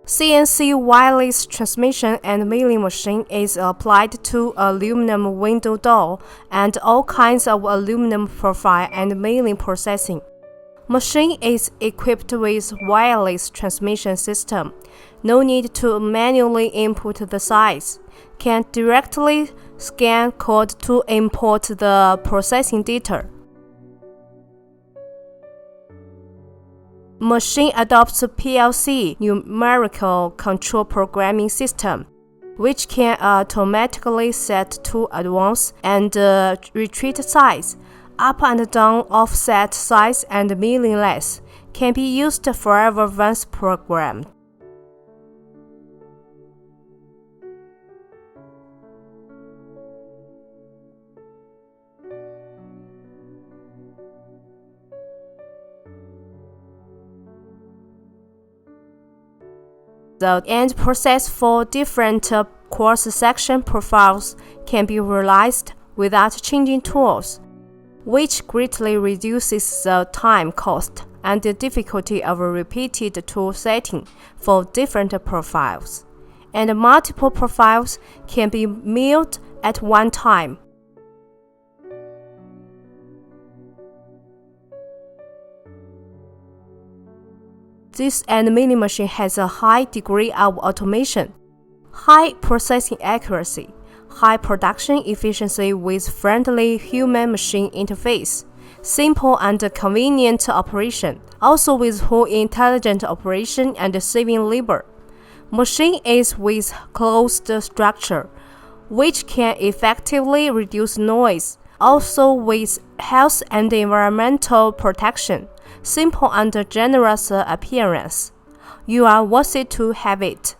CNC wireless transmission and milling machine is applied to aluminum window door and all kinds of aluminum profile and milling processing. Machine is equipped with wireless transmission system. No need to manually input the size. Can directly scan code to import the processing data. Machine adopts PLC numerical control programming system, which can automatically set to advance and retreat size, up and down offset size and milling length. Can be used forever once programmed. The end process for different cross-section profiles can be realized without changing tools, which greatly reduces the time cost and the difficulty of a repeated tool setting for different profiles. And multiple profiles can be milled at one time. This milling machine has a high degree of automation, high processing accuracy, high production efficiency with friendly human-machine interface, simple and convenient operation, also with full intelligent operation and saving labor. Machine is with closed structure, which can effectively reduce noise, also with health and environmental protection. Simple and generous appearance. You are worthy to have it.